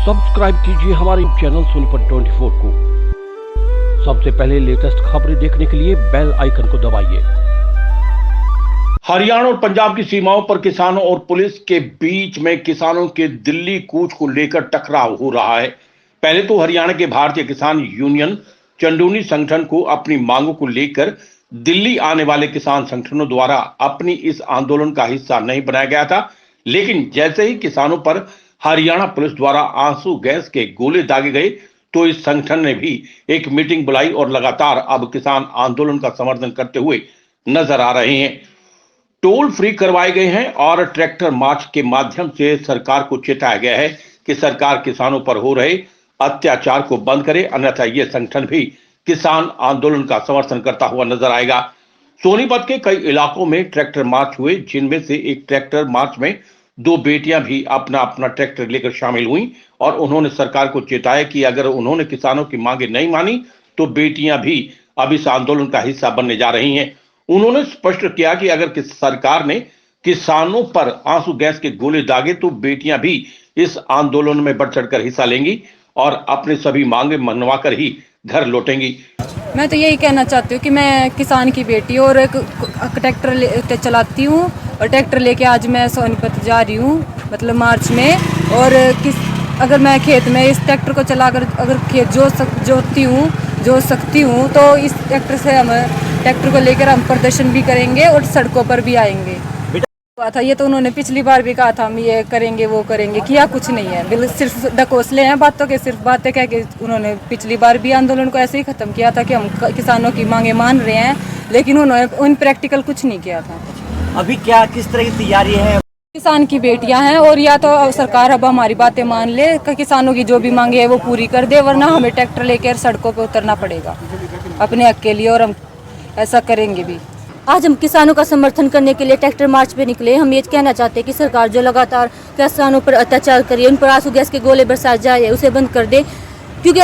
Subscribe कीजिए हमारे channel Sonipat 24 को। सबसे पहले लेटेस्ट खबरें देखने के लिए बेल आइकन को दबाइए। हरियाणा और पंजाब की सीमाओं पर किसानों और पुलिस के बीच में किसानों के दिल्ली कूच को लेकर टकराव हो रहा है। पहले तो हरियाणा के भारतीय किसान यूनियन चंदूनी संगठन को अपनी मांगों को लेकर दिल्ली आने वाले किसान संगठनों द्वारा अपनी इस आंदोलन का हिस्सा नहीं बनाया गया था, लेकिन जैसे ही किसानों पर हरियाणा पुलिस द्वारा आंसू गैस के गोले दागे गए तो इस संगठन ने भी एक मीटिंग बुलाई और लगातार अब किसान आंदोलन का समर्थन करते हुए नजर आ रहे हैं। टोल फ्री करवाए गए हैं और ट्रैक्टर मार्च के माध्यम से सरकार को चेताया गया है कि सरकार किसानों पर हो रहे अत्याचार को बंद करे, अन्यथा यह संगठन भी किसान आंदोलन का समर्थन करता हुआ नजर आएगा। सोनीपत के कई इलाकों में ट्रैक्टर मार्च हुए, जिनमें से एक ट्रैक्टर मार्च में 2 बेटियां भी अपना अपना ट्रैक्टर लेकर शामिल हुई और उन्होंने सरकार को चेताया कि अगर उन्होंने किसानों की मांगे नहीं मानी तो बेटियां भी अब इस आंदोलन का हिस्सा बनने जा रही हैं। उन्होंने स्पष्ट किया कि अगर सरकार ने किसानों पर आंसू गैस के गोले दागे तो बेटियां भी इस आंदोलन में बढ़ चढ़कर हिस्सा लेंगी और अपने सभी मांगे मनवाकर ही घर लौटेंगी। मैं तो यही कहना चाहती हूँ कि मैं किसान की बेटी और एक ट्रैक्टर चलाती हूँ और ट्रैक्टर लेके आज मैं सोनीपत जा रही हूँ, मतलब मार्च में। और अगर मैं खेत में इस ट्रैक्टर को चलाकर अगर खेत जोत सकती हूँ तो इस ट्रैक्टर से हम ट्रैक्टर को लेकर हम प्रदर्शन भी करेंगे और सड़कों पर भी आएंगे। था ये तो उन्होंने पिछली बार भी कहा था हम ये करेंगे वो करेंगे, किया कुछ नहीं है, बिल्कुल सिर्फ ढकोसले हैं बातों के, सिर्फ बातें कह के। उन्होंने पिछली बार भी आंदोलन को ऐसे ही खत्म किया था कि हम किसानों की मांगे मान रहे हैं, लेकिन उन्होंने उन प्रैक्टिकल कुछ नहीं किया था। अभी क्या किस तरह की तैयारी है? किसान की बेटियां हैं और या तो सरकार अब हमारी बातें मान ले, किसानों की जो भी मांगे है वो पूरी कर दे, वरना हमें ट्रैक्टर लेकर सड़कों पर उतरना पड़ेगा अपने हक के लिए, और हम ऐसा करेंगे भी। आज हम किसानों का समर्थन करने के लिए ट्रैक्टर मार्च पे निकले। हम ये कहना चाहते हैं कि सरकार जो लगातार किसानों पर अत्याचार कर रही है, उन पर आंसू गैस के गोले बरसाए जा रहे हैं, उसे बंद कर दे। क्योंकि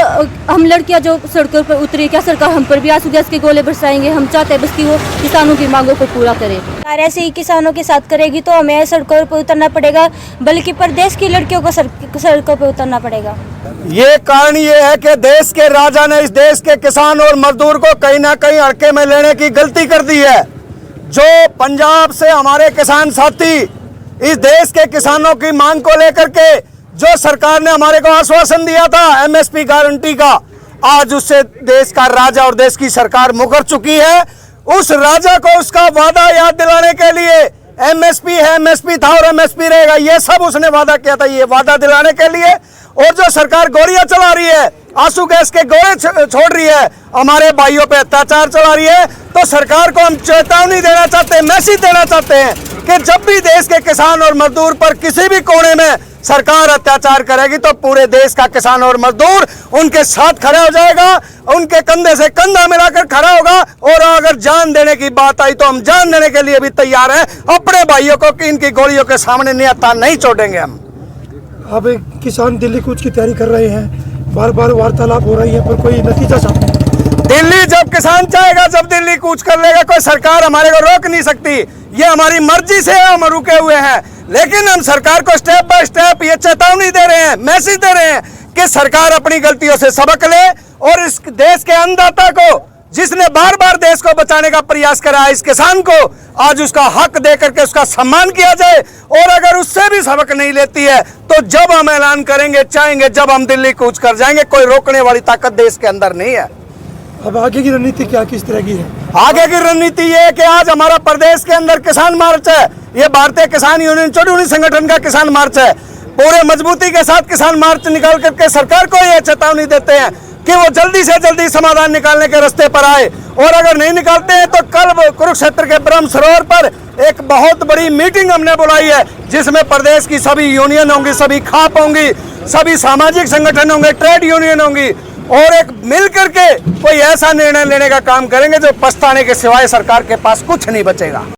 हम लड़कियां जो सड़कों पर उतरी, क्या सरकार हम पर भी आंसू गैस के गोले बरसाएंगे? हम चाहते हैं बस कि वो किसानों की मांगों को पूरा करे। ऐसे ही किसानों के साथ करेगी तो हमें सड़कों पर उतरना पड़ेगा, बल्कि प्रदेश की लड़कियों को सड़कों पर उतरना पड़ेगा। ये कारण ये है कि देश के राजा ने इस देश के किसान और मजदूर को कहीं ना कहीं हड़के में लेने की गलती कर दी है। जो पंजाब से हमारे किसान साथी इस देश के किसानों की मांग को लेकर के जो सरकार ने हमारे को आश्वासन दिया था एमएसपी गारंटी का, आज उससे देश का राजा और देश की सरकार मुकर चुकी है। उस राजा को उसका वादा याद दिलाने के लिए एमएसपी है, एमएसपी था और एमएसपी रहेगा, ये सब उसने वादा किया था। ये वादा दिलाने के लिए और जो सरकार गोलियां चला रही है, आंसू गैस के गोले छोड़ रही है, हमारे भाइयों पे अत्याचार चला रही है, तो सरकार को हम चेतावनी देना चाहते हैं, मैसेज देना चाहते हैं कि जब भी देश के किसान और मजदूर पर किसी भी कोने में सरकार अत्याचार करेगी तो पूरे देश का किसान और मजदूर उनके साथ खड़ा हो जाएगा, उनके कंधे से कंधा मिलाकर खड़ा होगा। और अगर जान देने की बात आई तो हम जान देने के लिए भी तैयार हैं अपने भाइयों को कि इनकी गोलियों के सामने नियता नहीं छोड़ेंगे हम। अब किसान दिल्ली कूच की तैयारी कर रहे हैं, बार बार वार्तालाप हो रही है पर कोई नतीजा सामने। दिल्ली जब किसान चाहेगा जब दिल्ली कूच कर लेगा, कोई सरकार हमारे को रोक नहीं सकती। ये हमारी मर्जी से हम रुके हुए हैं, लेकिन हम सरकार को स्टेप बाय स्टेप ये चेतावनी दे रहे हैं, मैसेज दे रहे हैं कि सरकार अपनी गलतियों से सबक ले और इस देश के अन्नदाता को, जिसने बार बार देश को बचाने का प्रयास करा, इस किसान को आज उसका हक दे करके उसका सम्मान किया जाए। और अगर उससे भी सबक नहीं लेती है तो जब हम ऐलान करेंगे, चाहेंगे जब हम दिल्ली कूच कर जाएंगे, कोई रोकने वाली ताकत देश के अंदर नहीं है। अब आगे की रणनीति क्या किस तरह की है? आगे की रणनीति ये है कि आज हमारा प्रदेश के अंदर किसान मार्च है, ये भारतीय किसान यूनियन चंदूनी संगठन का किसान मार्च है। पूरे मजबूती के साथ किसान मार्च निकाल करके सरकार को यह चेतावनी देते हैं कि वो जल्दी से जल्दी समाधान निकालने के रास्ते पर आए, और अगर नहीं निकालते हैं तो कल कुरुक्षेत्र के ब्रह्म सरोवर पर एक बहुत बड़ी मीटिंग हमने बुलाई है, जिसमें प्रदेश की सभी यूनियन होंगी, सभी खाप होंगी, सभी सामाजिक संगठन होंगे, ट्रेड यूनियन होंगी, और एक मिल करके कोई ऐसा निर्णय लेने का काम करेंगे जो पछताने के सिवाय सरकार के पास कुछ नहीं बचेगा।